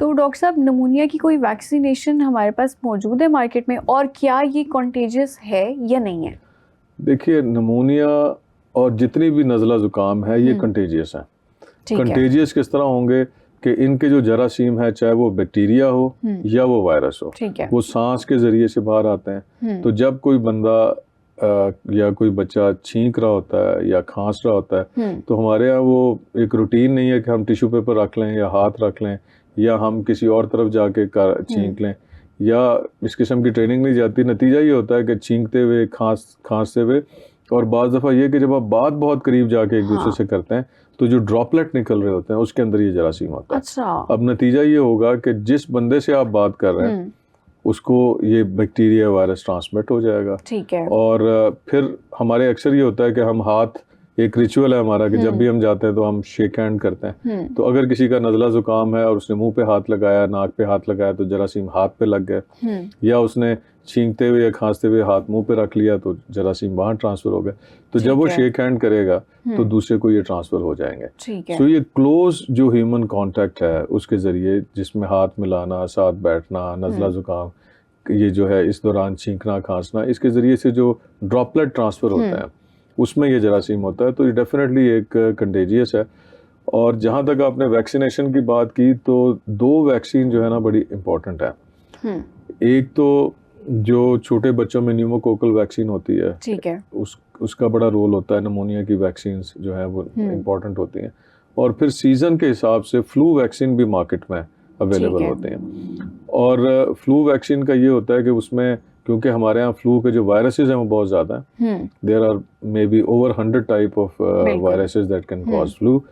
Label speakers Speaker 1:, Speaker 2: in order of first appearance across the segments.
Speaker 1: तो डॉक्टर साहब, निमोनिया की कोई वैक्सीनेशन हमारे पास मौजूद है मार्केट में, और क्या ये कॉन्टेजियस है या नहीं है?
Speaker 2: देखिए, निमोनिया और जितनी भी नज़ला ज़ुकाम है ये कंटेजियस है। कंटेजियस किस तरह होंगे कि इनके जो जरासीम है, चाहे वो बैक्टीरिया हो या वो वायरस हो, वो सांस के ज़रिए से बाहर आते हैं। तो जब कोई बंदा या कोई बच्चा छींक रहा होता है या खांस रहा होता है, तो हमारे यहाँ वो एक रूटीन नहीं है कि हम टिश्यू पेपर रख लें या हाथ रख लें या हम किसी और तरफ जाके छींक लें, या इस किस्म की ट्रेनिंग नहीं जाती। नतीजा ये होता है कि छींकते हुए, खांसते हुए, और बाज़ दफ़ा ये कि जब आप बात बहुत करीब जाके एक दूसरे से करते हैं तो जो ड्रॉपलेट निकल रहे होते हैं उसके अंदर ये जरासीम होता है।
Speaker 1: अच्छा।
Speaker 2: अब नतीजा ये होगा कि जिस बंदे से आप बात कर रहे हैं उसको ये बैक्टीरिया वायरस ट्रांसमिट हो जाएगा।
Speaker 1: ठीक है।
Speaker 2: और फिर हमारे अक्सर ये होता है कि हम हाथ, एक रिचुअल है हमारा कि जब भी हम जाते हैं तो हम शेक हैंड करते हैं। तो अगर किसी का नज़ला ज़ुकाम है और उसने मुंह पे हाथ लगाया, नाक पे हाथ लगाया, तो जरासीम हाथ पे लग गए, या उसने छींकते हुए या खांसते हुए हाथ मुंह पे रख लिया तो जरासीम वहाँ ट्रांसफ़र हो गए। तो जब वो शेक हैंड करेगा तो दूसरे को ये ट्रांसफ़र हो जाएंगे। तो ये क्लोज जो ह्यूमन कॉन्टैक्ट है उसके ज़रिए, जिसमें हाथ मिलाना, साथ बैठना, नज़ला ज़ुकाम, ये जो है इस दौरान छींकना, खांसना, इसके ज़रिए से जो ड्रॉपलेट ट्रांसफ़र होता है उसमें ये जरासीम होता है। तो ये डेफिनेटली एक कंटेजियस है। और जहाँ तक आपने वैक्सीनेशन की बात की, तो 2 वैक्सीन जो है ना बड़ी इम्पोर्टेंट है। एक तो जो छोटे बच्चों में न्यूमोकोकल वैक्सीन होती है,
Speaker 1: ठीक है,
Speaker 2: उसका बड़ा रोल होता है। निमोनिया की वैक्सीन जो है वो इम्पोर्टेंट होती हैं। और फिर सीज़न के हिसाब से फ्लू वैक्सीन भी मार्केट में अवेलेबल होते हैं। और फ्लू वैक्सीन का ये होता है कि उसमें, क्योंकि हमारे यहाँ फ्लू के जो वायरसेस हैं वो बहुत ज़्यादा हैं, there are may be over 100 type of viruses that can cause flu.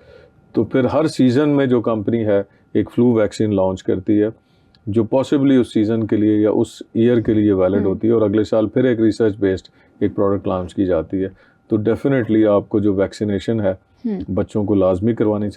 Speaker 2: तो फिर हर सीज़न में जो कंपनी है एक फ्लू वैक्सीन लॉन्च करती है जो पॉसिबली उस सीज़न के लिए या उस ईयर के लिए वैलिड होती है, और अगले साल फिर एक रिसर्च बेस्ड एक प्रोडक्ट लॉन्च की जाती है। तो डेफिनेटली आपको जो वैक्सीनेशन है बच्चों को लाजमी करवानी चाहिए।